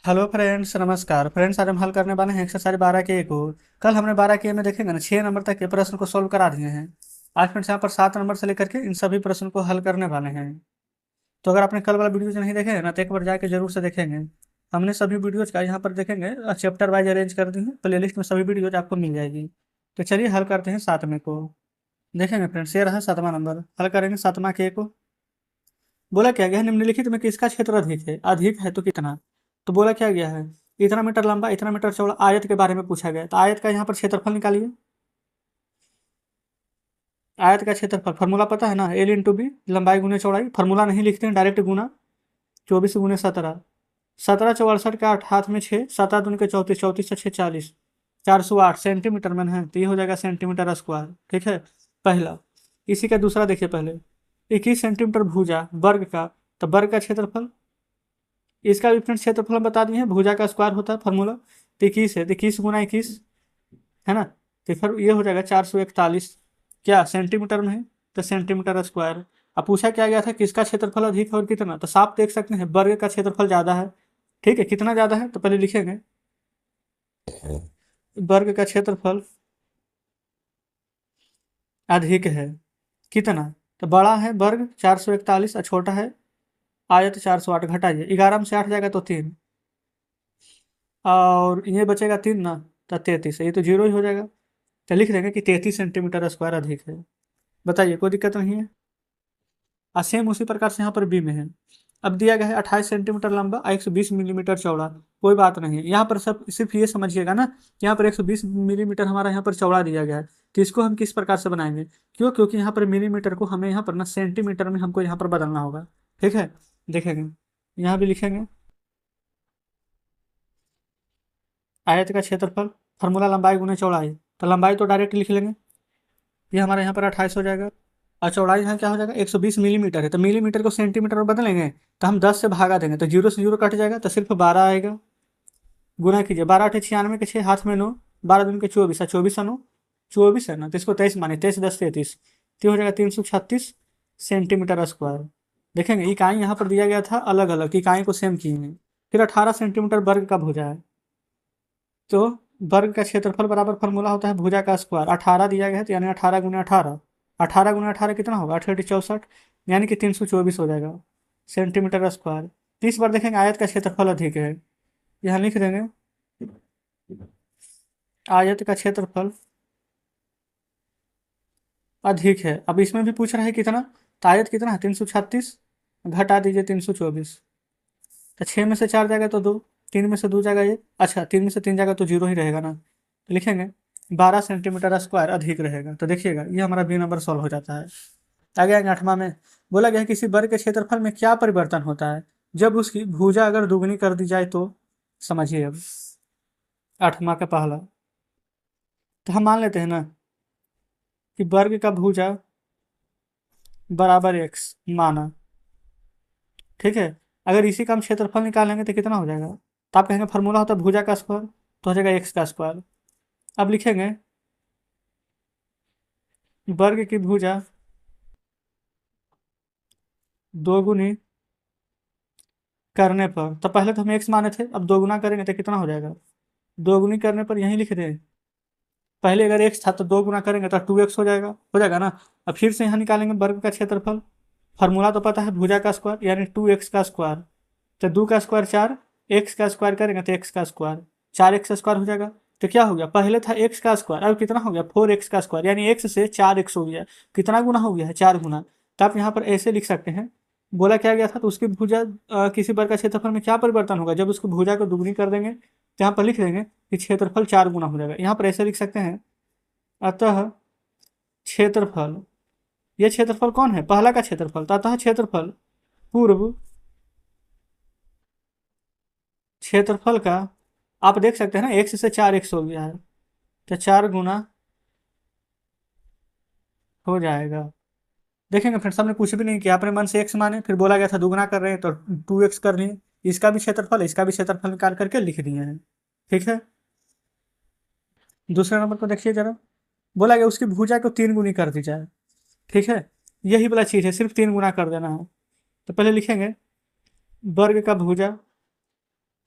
Hello friends, नमस्कार friends. आज हम हल करने वाले हैं एक्सरसाइज 12 के को। कल हमने 12 के में देखेंगे ना 6 नंबर तक के प्रश्न को सोल्व करा दिए हैं। आज फ्रेंड्स यहाँ पर 7 नंबर से लेकर के इन सभी प्रश्न को हल करने वाले हैं। तो अगर आपने कल वाला वीडियो नहीं देखे हैं ना तो एक बार जाके जरूर से देखेंगे। हमने सभी वीडियोज का यहाँ पर देखेंगे चैप्टर वाइज अरेंज कर दी है, प्ले लिस्ट में सभी वीडियोज आपको मिल जाएगी। तो चलिए हल करते हैं 7वें को। देखेंगे फ्रेंड्स, ये रहा 7वां नंबर। हल करेंगे 7वां के को। बोला क्या गया है, निम्नलिखित में किसका क्षेत्र अधिक है? अधिक है तो कितना? तो बोला क्या गया है, इतना मीटर लंबा इतना मीटर चौड़ा आयत के बारे में पूछा गया। तो आयत का यहाँ पर क्षेत्रफल निकालिए। आयत का क्षेत्रफल फॉर्मूला पता है ना, एल इंटू बी, लंबाई गुने चौड़ाई। फॉर्मूला नहीं लिखते हैं, डायरेक्ट गुना। 24 गुने 17, 17 × 64 का 8, हाथ में 6, 7 के 34, 34 से 6 40, 408 सेंटीमीटर में है। तो ये हो जाएगा सेंटीमीटर स्क्वायर। ठीक है, पहला। इसी का दूसरा देखिए पहले, 21 सेंटीमीटर भुजा वर्ग का। तो वर्ग का क्षेत्रफल, इसका भी फ्रेंड्स क्षेत्रफल हम बता दिए हैं, भुजा का स्क्वायर होता है फॉर्मूला। तो 21 है, तो 21 × 21 है ना। तो फिर ये हो जाएगा 441, क्या सेंटीमीटर में है, तो सेंटीमीटर स्क्वायर। अब पूछा क्या गया था, किसका क्षेत्रफल अधिक है और कितना। तो साफ देख सकते हैं वर्ग का क्षेत्रफल ज़्यादा है। ठीक है, कितना ज़्यादा है तो पहले लिखेंगे, वर्ग का क्षेत्रफल अधिक है। कितना? तो बड़ा है वर्ग 441 और छोटा है आयत 408। घटाइए, 11 में से 8 जाएगा तो 3, और ये बचेगा 3 ना, तो 33 है। ये तो जीरो ही हो जाएगा। तो लिख देंगे कि 33 सेंटीमीटर स्क्वायर अधिक है। बताइए, कोई दिक्कत नहीं है। और सेम उसी प्रकार से यहाँ पर बी में है। अब दिया गया है 28 सेंटीमीटर लंबा और 120 मिलीमीटर चौड़ा। कोई बात नहीं है, यहाँ पर सब सिर्फ ये समझिएगा ना, यहाँ पर 120 मिलीमीटर हमारा यहाँ पर चौड़ा दिया गया है। तो इसको हम किस प्रकार से बनाएंगे, क्योंकि यहाँ पर मिलीमीटर को हमें यहाँ पर ना सेंटीमीटर में हमको यहाँ पर बदलना होगा। ठीक है, देखेंगे, यहाँ भी लिखेंगे आयत का क्षेत्रफल, फार्मूला लंबाई गुने चौड़ाई। तो लंबाई तो डायरेक्ट लिख लेंगे, ये हमारे यहाँ पर 28 हो जाएगा। और चौड़ाई यहाँ क्या हो जाएगा, 120 मिलीमीटर है। तो मिलीमीटर को सेंटीमीटर में बदलेंगे तो हम 10 से भागा देंगे, तो जीरो से जीरो कट जाएगा, तो सिर्फ 12 आएगा। गुना कीजिए, 12 × 8 = 96 के 6, हाथ में 9, 12 के 24 और 24 9, 24 है ना, तो इसको 23 माने, 23 10 33, तो हो जाएगा 336 सेंटीमीटर स्क्वायर। देखेंगे इकाई यहाँ पर दिया गया था अलग अलग, इकाई को सेम किए हैं। फिर 18 सेंटीमीटर वर्ग का भुजा है। तो वर्ग का क्षेत्रफल बराबर फॉर्मूला होता है भुजा का स्क्वायर। 18 दिया गया है, तो यानी 18 × 18, 18 × 18 कितना होगा, 68 यानी कि 324 हो जाएगा सेंटीमीटर स्क्वायर। 30 बार देखेंगे आयत का क्षेत्रफल अधिक है, यहाँ लिख देंगे आयत का क्षेत्रफल अधिक है। अब इसमें भी पूछ रहा है कितना, तो आयत कितना है 336, घटा दीजिए 324, तो 6 में से 4 जाएगा तो 2, 3 में से 2 जाएगा 1, अच्छा 3 में से 3 जाएगा तो जीरो ही रहेगा ना। तो लिखेंगे 12 सेंटीमीटर स्क्वायर अधिक रहेगा। तो देखिएगा ये हमारा बी नंबर सॉल्व हो जाता है। आगे आएंगे 8वां में। बोला गया है किसी वर्ग के क्षेत्रफल में क्या परिवर्तन होता है जब उसकी भुजा अगर दुगनी कर दी जाए तो। समझिए अब 8वां का पहला, तो हम मान लेते हैं ना कि वर्ग का भुजा बराबर x माना। ठीक है, अगर इसी का हम क्षेत्रफल निकालेंगे तो कितना हो जाएगा, तो आप कहेंगे फॉर्मूला होता है भुजा का स्क्वायर, तो हो जाएगा x का स्क्वायर। अब लिखेंगे वर्ग की भुजा दोगुनी करने पर, तो पहले तो हम x माने थे, अब दोगुना करेंगे तो कितना हो जाएगा, दोगुनी करने पर यहीं लिख दें, पहले अगर x था तो 2 गुना करेंगे तो 2x हो जाएगा ना। अब फिर से यहाँ निकालेंगे वर्ग का क्षेत्रफल, फार्मूला तो पता है भुजा का स्क्वायर यानी 2x का स्क्वायर। तो 2 का स्क्वायर 4, x का स्क्वायर करेंगे तो x का स्क्वायर, 4x स्क्वायर हो जाएगा। तो क्या हो गया, पहले था x का स्क्वायर, अब कितना हो गया 4x का स्क्वायर, यानी x से 4x हो गया। कितना गुना हो गया है, 4 गुना। तो आप यहाँ पर ऐसे लिख सकते हैं, बोला क्या गया था, तो उसकी भुजा किसी वर्ग का क्षेत्रफल में क्या परिवर्तन होगा जब उसको भुजा को दुगनी कर देंगे, तो यहाँ पर लिख देंगे कि क्षेत्रफल 4 गुना हो जाएगा। यहाँ पर ऐसे लिख सकते हैं, अतः क्षेत्रफल, यह क्षेत्रफल कौन है, पहला का क्षेत्रफल, तो अतः क्षेत्रफल पूर्व क्षेत्रफल का, आप देख सकते हैं ना x से 4x हो गया है, तो 4 गुना हो जाएगा। देखेंगे फ्रेंड्स, हमने कुछ भी नहीं किया, अपने मन से x माने, फिर बोला गया था दुगना कर रहे हैं तो 2x कर लिए, इसका भी क्षेत्रफल इसका भी क्षेत्रफल निकाल करके लिख दिए हैं। ठीक है, दूसरे नंबर को देखिए जरा, बोला गया उसकी भुजा को 3 गुनी कर दी जाए। ठीक है, यही वाला चीज़ है, सिर्फ 3 गुना कर देना है। तो पहले लिखेंगे वर्ग का भुजा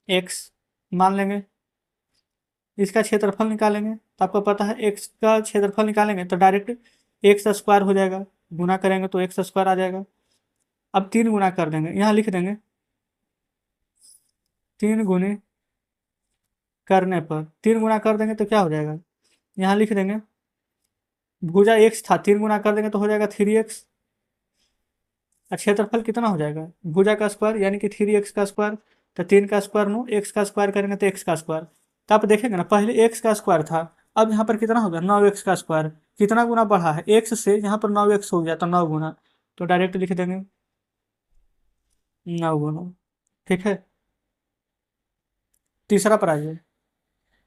एक्स मान लेंगे। इसका क्षेत्रफल निकालेंगे तो आपको पता है एक्स का क्षेत्रफल निकालेंगे तो डायरेक्ट एक्स स्क्वायर हो जाएगा, गुना करेंगे तो एक्स स्क्वायर आ जाएगा। अब 3 गुना कर देंगे, यहाँ लिख देंगे 3 गुने करने पर 3 गुना कर देंगे तो क्या हो जाएगा, यहाँ लिख देंगे भुजा एक्स था, 3 गुना कर देंगे तो हो जाएगा 3x। क्षेत्रफल कितना हो जाएगा, भुजा का स्क्वायर यानी कि 3x का स्क्वायर। तो 3 का स्क्वायर 9, एक्स का स्क्वायर करेंगे तो एक्स का स्क्वायर। तो आप देखेंगे ना, पहले एक्स का स्क्वायर था, अब यहाँ पर कितना हो गया 9x का स्क्वायर। कितना गुना बढ़ा है, एक्स से यहाँ पर 9x हो गया तो 9 गुना, तो डायरेक्ट लिख देंगे 9 गुना। ठीक है, तीसरा पर आइए।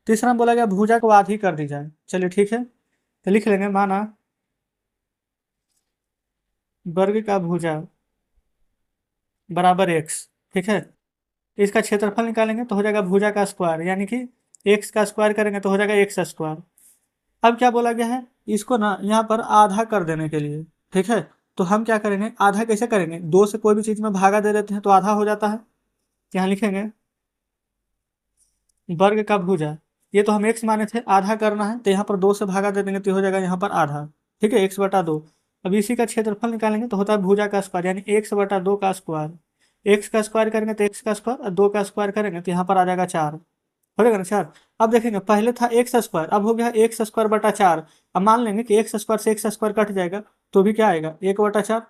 तीसरा में बोला गया भुजा को आधी कर दी जाए। चलिए ठीक है, तो लिख लेंगे माना वर्ग का भुजा बराबर एक्स। ठीक है, इसका क्षेत्रफल निकालेंगे तो हो जाएगा भुजा का स्क्वायर यानी कि एक्स का स्क्वायर करेंगे तो हो जाएगा एक्स स्क्वायर। अब क्या बोला गया है, इसको ना यहाँ पर आधा कर देने के लिए। ठीक है, तो हम क्या करेंगे, आधा कैसे करेंगे, 2 से कोई भी चीज़ में भागा दे देते हैं तो आधा हो जाता है। यहाँ लिखेंगे वर्ग का भुजा, ये तो हम एक्स माने थे, आधा करना है तो यहाँ पर 2 से भागा दे देंगे तो हो जाएगा यहाँ पर आधा। ठीक है, x/2। अब इसी का क्षेत्रफल निकालेंगे तो होता है भुजा का स्क्वायर यानी x/2 का स्क्वायर। एक्स का स्क्वायर करेंगे तो एक्स का स्क्वायर और 2 का स्क्वायर करेंगे तो यहाँ पर आ जाएगा 4। हो जाएगा ना 4। अब देखेंगे पहले था एक्स स्क्वायर, अब हो गया x² 4। अब मान लेंगे कि एक्स स्क्वायर से एक्स स्क्वायर कट जाएगा तो भी क्या आएगा 1/4।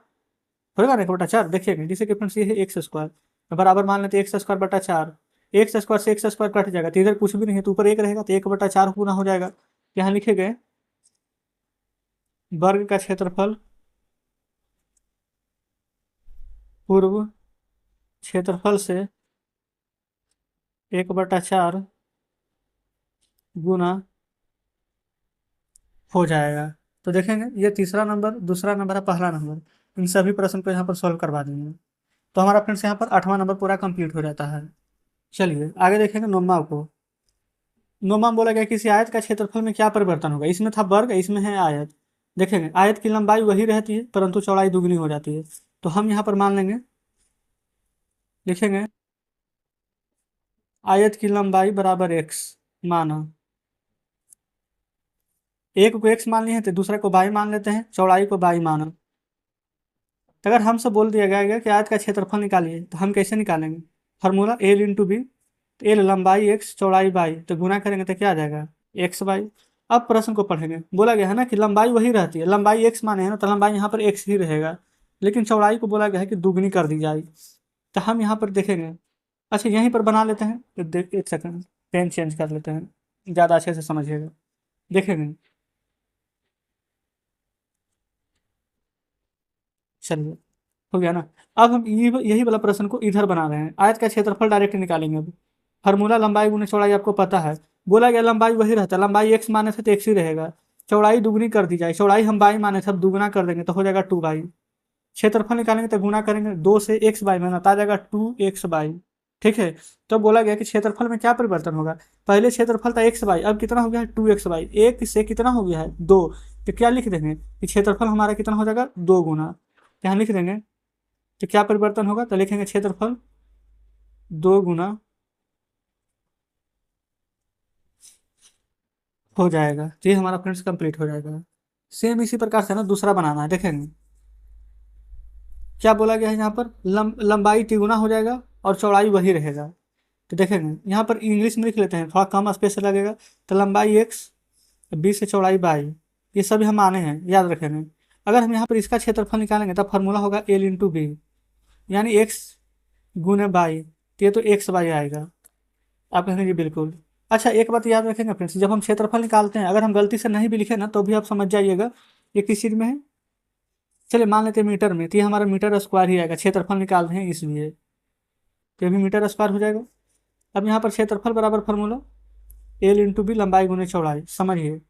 हो जाएगा ना 1/4। देखिएगा जैसे कि फ्रेंड्स ये है x² बराबर मान लेते हैं x²/4। एक्स स्क्वायर से एक्स स्क्वायर कट जाएगा तो इधर कुछ भी नहीं है तो ऊपर 1 रहेगा तो 1/4 गुना हो जाएगा। यहाँ लिखे गए वर्ग का क्षेत्रफल पूर्व क्षेत्रफल से 1/4 गुना हो जाएगा। तो देखेंगे ये तीसरा नंबर, दूसरा नंबर है, पहला नंबर, इन सभी प्रश्न को यहाँ पर सॉल्व करवा देंगे तो हमारा फ्रेंड्स यहाँ पर 8वां नंबर पूरा कंप्लीट हो जाता है। चलिए आगे देखेंगे नौमा को। नौमा में बोला गया किसी आयत का क्षेत्रफल में क्या परिवर्तन होगा, इसमें था वर्ग, इसमें है आयत। देखेंगे आयत की लंबाई वही रहती है परंतु चौड़ाई दुगनी हो जाती है। तो हम यहाँ पर मान लेंगे, लिखेंगे आयत की लंबाई बराबर एक्स माना, एक को एक्स मान लिए हैं तो दूसरे को बाई मान लेते हैं, चौड़ाई को बाई माना। तो अगर हमसे बोल दिया गया कि आयत का क्षेत्रफल निकालिए तो हम कैसे निकालेंगे, फार्मूला L/B। तो एल लंबाई एक्स चौड़ाई बाई, तो गुना करेंगे तो क्या आ जाएगा x/। अब प्रश्न को पढ़ेंगे, बोला गया है ना कि लंबाई वही रहती है, लंबाई एक्स माने है ना तो लंबाई यहाँ पर एक्स ही रहेगा, लेकिन चौड़ाई को बोला गया है कि दुगनी कर दी जाए। तो हम यहाँ पर देखेंगे, अच्छा यहीं पर बना लेते हैं, तो देख एक सेकंड पेन चेंज कर लेते हैं ज़्यादा अच्छे से समझिएगा। देखेंगे चलिए, हो गया ना। अब हम यही वाला प्रश्न को इधर बना रहे हैं, आयत का क्षेत्रफल डायरेक्ट निकालेंगे। अब फार्मूला लंबाई गुने चौड़ाई आपको पता है, बोला गया लंबाई वही रहता है, लंबाई एक्स माने थे तो एक्स ही रहेगा, चौड़ाई दुगनी कर दी जाए, चौड़ाई हम बाई माने थे अब दुगना कर देंगे तो हो जाएगा 2 बाई। क्षेत्रफल निकालेंगे तो गुना करेंगे 2 से एक्स बाई में, आ जाएगा 2x/। ठीक है, तो बोला गया कि क्षेत्रफल में क्या परिवर्तन होगा, पहले क्षेत्रफल था x/, अब कितना हो गया है 2x/। एक से कितना हो गया है 2, तो क्या लिख देंगे कि क्षेत्रफल हमारा कितना हो जाएगा 2 गुना। यहाँ लिख देंगे तो क्या परिवर्तन होगा, तो लिखेंगे क्षेत्रफल 2 गुना हो जाएगा। तो ये हमारा फ्रेंड्स कंप्लीट हो जाएगा। सेम इसी प्रकार से ना दूसरा बनाना है, देखेंगे क्या बोला गया है यहाँ पर लंबाई तिगुना हो जाएगा और चौड़ाई वही रहेगा। तो देखेंगे यहाँ पर इंग्लिश में लिख लेते हैं, थोड़ा कम स्पेस लगेगा। तो लंबाई एक्स, 20 से चौड़ाई बाई, ये सभी हम माने हैं, याद रखेंगे। अगर हम यहाँ पर इसका क्षेत्रफल निकालेंगे तब फार्मूला होगा L/B यानी एक्स गुने बाई, तो ये तो x/y आएगा। आप कहेंगे जी बिल्कुल। अच्छा एक बात याद रखेंगे फ्रेंड्स, जब हम क्षेत्रफल निकालते हैं अगर हम गलती से नहीं भी लिखे ना तो भी आप समझ जाइएगा ये किस चीज़ में है। चलिए मान लेते हैं मीटर में, तो ये हमारा मीटर स्क्वायर ही आएगा, क्षेत्रफल निकाल रहे हैं इसलिए, तो ये भी मीटर स्क्वायर हो जाएगा। अब यहाँ पर क्षेत्रफल बराबर फार्मूला L/B लंबाई गुने चौड़ाई, समझिए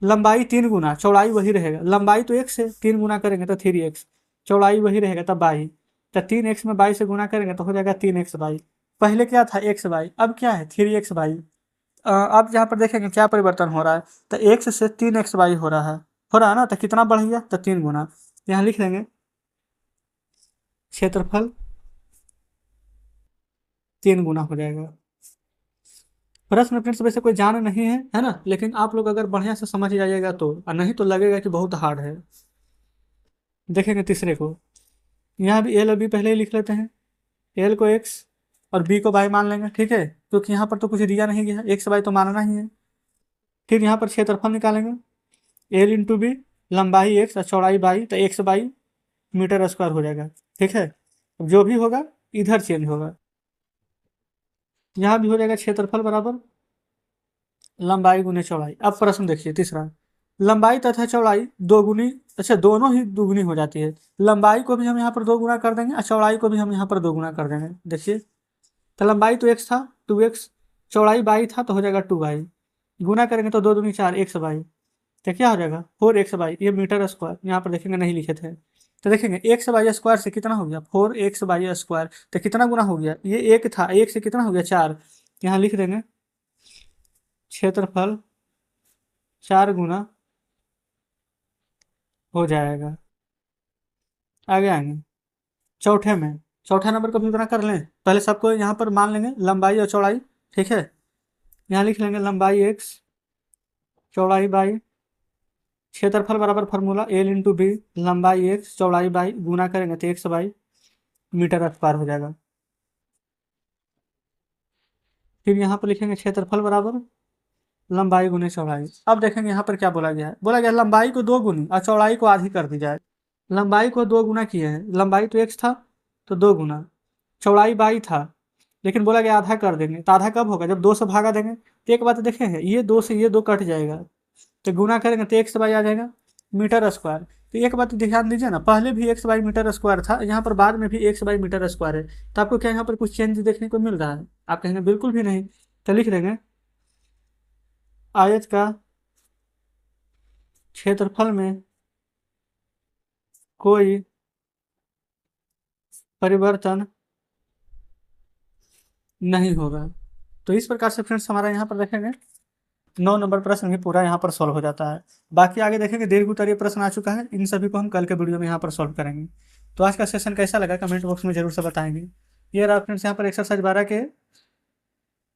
लंबाई 3 गुना चौड़ाई वही रहेगा, लंबाई तो x है 3 गुना करेंगे तो 3x, चौड़ाई वही रहेगा तब बाई, तो 3x में बाई से गुना करेंगे तो हो जाएगा 3x/। पहले क्या था x/, अब क्या है 3x/। अब यहाँ पर देखेंगे क्या परिवर्तन हो रहा है, तो x से 3x/y हो रहा है ना, तो कितना बढ़ गया, तो 3 गुना। यहाँ लिख देंगे क्षेत्रफल 3 गुना हो जाएगा। प्रश्न फ्रेंड्स वैसे कोई जान नहीं है ना, लेकिन आप लोग अगर बढ़िया से समझ जाइएगा तो, और नहीं तो लगेगा कि बहुत हार्ड है। देखेंगे तीसरे को, यहाँ भी एल और बी पहले ही लिख लेते हैं। एल को एक्स और बी को वाई मान लेंगे, ठीक है, क्योंकि यहाँ पर तो कुछ दिया नहीं गया, एक्स वाई तो मानना ही है। फिर यहाँ पर क्षेत्रफल निकालेंगे, एल इंटू बी, लंबाई एक्स और चौड़ाई बाई, तो एक्स बाई मीटर स्क्वायर हो जाएगा, ठीक है। अब जो भी होगा इधर चेंज होगा, यहाँ भी हो जाएगा क्षेत्रफल बराबर लंबाई गुने चौड़ाई। अब प्रश्न देखिए तीसरा, लंबाई तथा चौड़ाई दो गुनी, अच्छा दोनों ही दुगुनी हो जाती है। लंबाई को भी हम यहाँ पर दो गुना कर देंगे और चौड़ाई को भी हम यहाँ पर दो गुना कर देंगे। देखिए, तो लंबाई तो एक्स था, 2x, चौड़ाई बाई था तो हो जाएगा 2y, गुना करेंगे तो दो दूनी चार, एक्स बाई, तो क्या हो जाएगा 4x बाई, ये मीटर स्क्वायर यहाँ पर देखेंगे नहीं लिखे थे, तो देखेंगे एक्स बाई स्क्वायर से कितना हो गया 4x बाई स्क्वायर, तो कितना गुना हो गया, ये एक था, एक से कितना हो गया 4, यहाँ लिख देंगे क्षेत्रफल 4 गुना हो जाएगा। आगे आएंगे चौथे में, चौथे नंबर को भी उतना कर लें, पहले सबको यहाँ पर मान लेंगे लंबाई और चौड़ाई, ठीक है। यहाँ लिख लेंगे लंबाई एक्स, चौड़ाई बाई, क्षेत्रफल बराबर फार्मूला एल इंटू बी, लंबाई एक्स चौड़ाई बाई, गुना करेंगे तो एक्स बाई मीटर स्क्वायर हो जाएगा। फिर यहाँ पर लिखेंगे क्षेत्रफल बराबर लंबाई गुने चौड़ाई। अब देखेंगे यहाँ पर क्या बोला गया है, बोला गया लंबाई को दो गुनी और चौड़ाई को आधी कर दी जाए। लंबाई को दो गुना किए हैं, लंबाई तो एक्स था तो दो गुना, चौड़ाई बाई था, लेकिन बोला गया आधा कर देंगे, तो आधा कब होगा जब दो से भागा देंगे। तो एक बात देखेंगे, ये दो से ये दो कट जाएगा, तो गुना करेंगे तो एक्स बाई आ जाएगा मीटर स्क्वायर। तो एक बात ध्यान दीजिए ना, पहले भी एक्स बाई मीटर स्क्वायर था, यहाँ पर बाद में भी एक्स बाई मीटर स्क्वायर है, तो आपको क्या यहाँ पर कुछ चेंज देखने को मिल रहा है? आप कहेंगे बिल्कुल भी नहीं, तो लिख देंगे आयत का क्षेत्रफल में कोई परिवर्तन नहीं होगा। तो इस प्रकार से फ्रेंड्स हमारा यहाँ पर देखेंगे 9 नंबर प्रश्न भी पूरा यहाँ पर सॉल्व हो जाता है। बाकी आगे देखेंगे दीर्घ उत्तरीय प्रश्न आ चुका है, इन सभी को हम कल के वीडियो में यहाँ पर सॉल्व करेंगे। तो आज का सेशन कैसा लगा कमेंट बॉक्स में जरूर से बताएंगे। ये रहा फ्रेंड्स यहाँ पर एक्सरसाइज 12 के।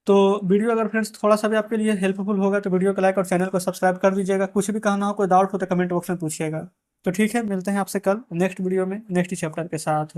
तो वीडियो अगर फ्रेंड्स थोड़ा सा भी आपके लिए हेल्पफुल होगा तो वीडियो को लाइक और चैनल को सब्सक्राइब कर दीजिएगा। कुछ भी कहना हो, कोई डाउट हो तो कमेंट बॉक्स में पूछिएगा। तो ठीक है, मिलते हैं आपसे कल नेक्स्ट वीडियो में नेक्स्ट चैप्टर के साथ।